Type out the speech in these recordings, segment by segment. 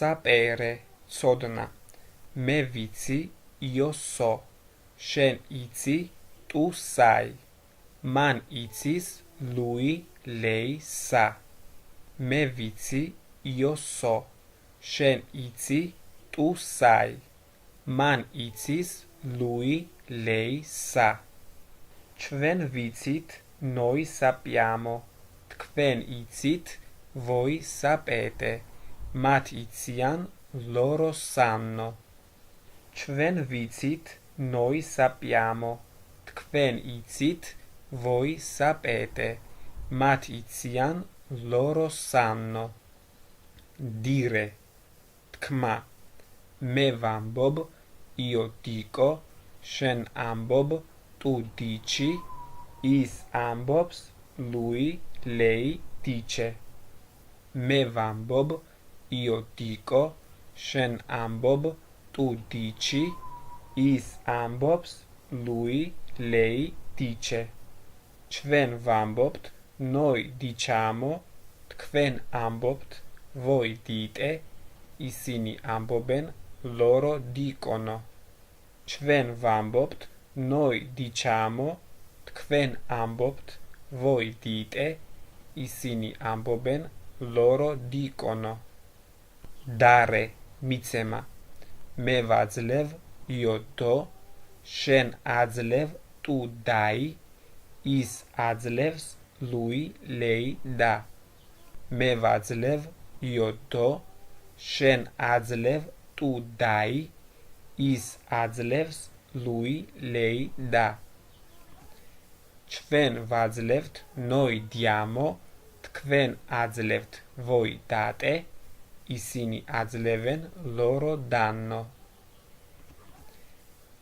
საპერე ცოდნა მე ვიცი იოსო შენ იცი ტუ საი მან იცის ლუი ლეი სა მე ვიცი იოსო შენ იცი ტუ საი მან იცის ლუი ლეი სა ჩვენ ვიცით noi sappiamo თქვენ იცით voi sapete მათ იციან loro sanno ჩვენ ვიცით noi sappiamo თქვენ იცით voi sapete მათ იციან loro sanno dire თქმა მე ვამბობ io dico შენ ამბობ tu dici ის ამბობს lui lei dice მე ვამბობ io dico შენ ამბობ tu dici ის ამბობს lui lei dice ჩვენ ვამბობთ noi diciamo თქვენ ამბობთ voi dite ისინი ამბობენ loro dicono ჩვენ ვამბობთ noi diciamo თქვენ ამბობთ voi dite ისინი ამბობენ loro dicono dare მიცემა მე ვაძლევ io do შენ აძლევ tu dai ის აძლევს lui lei da მე ვაძლევ io do შენ აძლევ tu dai ის აძლევს lui lei da ჩვენ ვაძლევთ noi diamo თქვენ აძლევთ voi date ისინი აძლევენ loro danno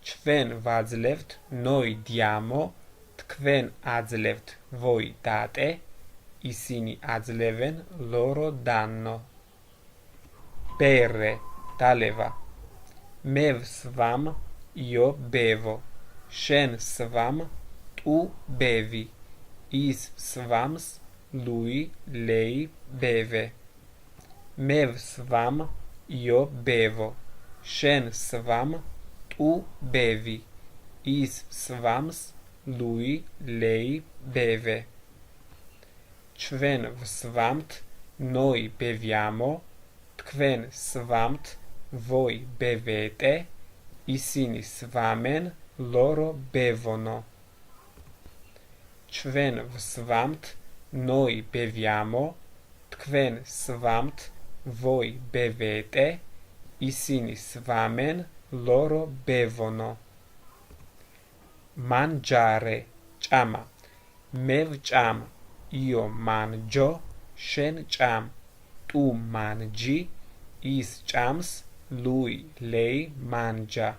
ჩვენ ვაძლევთ noi diamo თქვენ აძლევთ voi date ისინი აძლევენ loro danno bere დალევა მე ვსვამ io bevo შენ სვამ tu bevi ის სვამს lui lei beve მე ვსვამ io bevo შენ სვამ tu bevi ის სვამს lui lei beve ჩვენ ვსვამთ noi beviamo თქვენ სვამთ voi bevete ისინი სვამენ loro bevono ჩვენ ვსვამთ noi beviamo თქვენ სვამთ voi bevete ისინი სვამენ loro bevono mangiare ჭამა მე ვჭამ io mangio შენ ჭამ tu mangi ის ჭამს lui lei mangia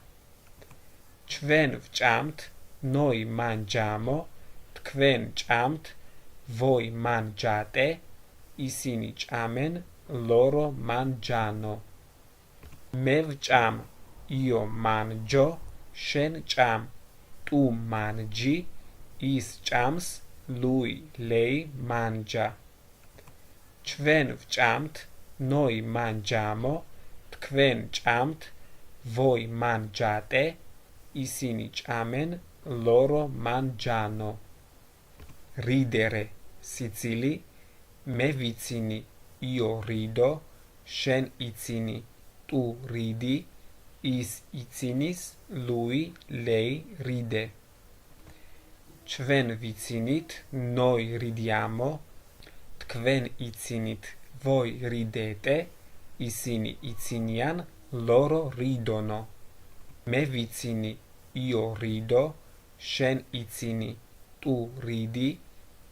ჩვენ ვჭამთ noi mangiamo თქვენ ჭამთ voi mangiate ისინი ჭამენ loro mangiano მე ვჭამ io mangio შენ ჭამ tu mangi ის ჭამს lui lei mangia ჩვენ ვჭამთ noi mangiamo თქვენ ჭამთ voi mangiate ისინი ჭამენ loro mangiano ridere სიცილი მე ვიცინი io rido შენ იცინი tu ridi ის იცინის lui lei ride ჩვენ ვიცინით noi ridiamo თქვენ იცინით voi ridete ისინი იცინიან loro ridono მე ვიცინი io rido შენ იცინი tu ridi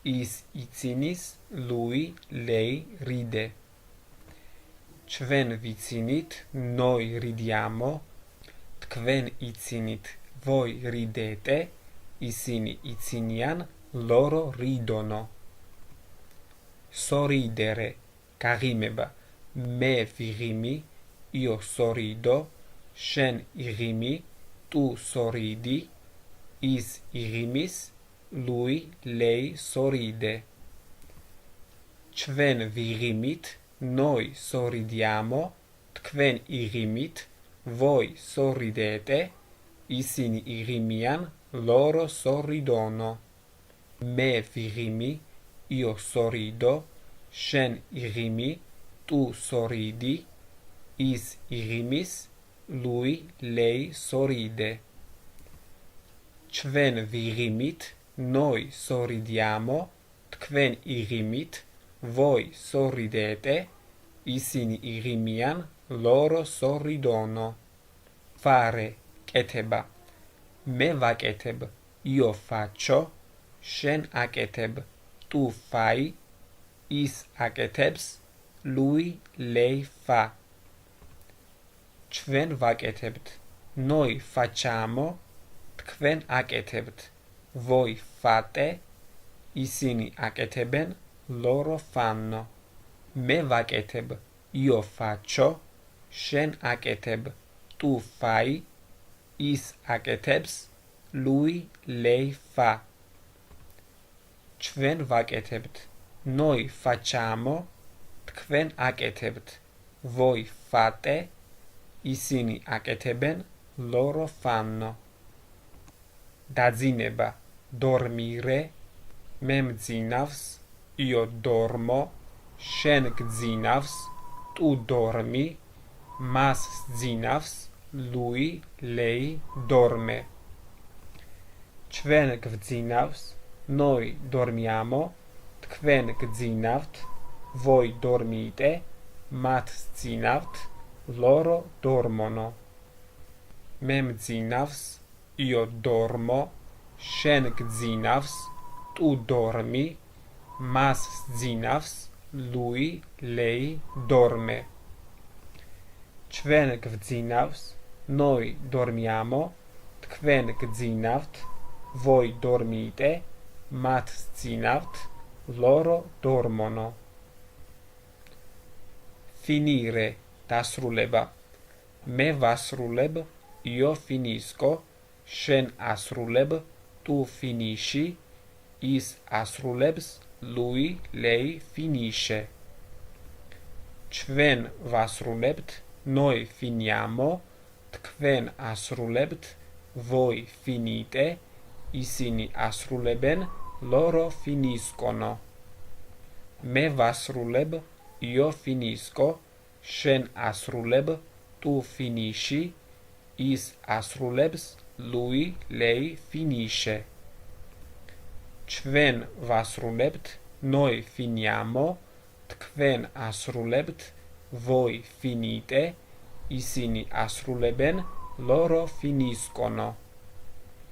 ის იცინის lui lei ride ჩვენ ვიცინით noi ridiamo თქვენ იცინით voi ridete ისინი იცინიან loro ridono sorridere გაღიმება მე ვიღიმი io sorrido შენ იღიმი tu sorridi ის იღიმის lui lei sorride ჩვენ ვიღიმით noi sorridiamo თქვენ იღიმით, voi sorridete, ისინი იღიმიან, loro sorridono. მე ვიღიმი, io sorrido, შენ იღიმი, tu sorridi, ის იღიმის, lui, lei sorride. ჩვენ ვიღიმით, noi sorridiamo, თქვენ იღიმით, voi sorridete, ისინი იღიმიან, loro sorridono. fare, კეთება. მე ვაკეთებ, io faccio, შენ აკეთებ, tu fai, ის აკეთებს, lui, lei fa. ჩვენ ვაკეთებთ, noi facciamo, თქვენ აკეთებთ, voi fate, ისინი აკეთებენ, loro fanno. მე ვაკეთებ, io faccio, შენ აკეთებ, tu fai, ის აკეთებს, lui, lei fa. ჩვენ ვაკეთებთ, noi facciamo, თქვენ აკეთებთ, voi fate, ისინი აკეთებენ, loro fanno. დაძინება, dormire, მე მძინავს, io dormo, შენ გძინავს, tu dormi, მას სძინავს, lui, lei dorme. ჩვენ გვძინავს, noi dormiamo, თქვენ გძინავთ, voi dormite, მათ სძინავთ, loro dormono. მე მძინავს, io dormo, შენ გძინავს, tu dormi, მას სძინავს, lui, lei dorme. ჩვენ გვძინავს, noi dormiamo, თქვენ გძინავთ, voi dormite, მათ სძინავთ, loro dormono. finire, დასრულება. მე ვასრულებ, io finisco, შენ ასრულებ, tu finisci, ის ასრულებს, lui, lei finisce. ჩვენ ვასრულებთ, noi finiamo, თქვენ ასრულებთ, voi finite, ისინი ასრულებენ, loro finiscono. მე ვასრულებ, io finisco, შენ ასრულებ, tu finisci, ის ასრულებს, lui, lei finisce. ჩვენ ვასრულებთ, noi finiamo, თქვენ ასრულებთ, voi finite, ისინი ასრულებენ, loro finiscono.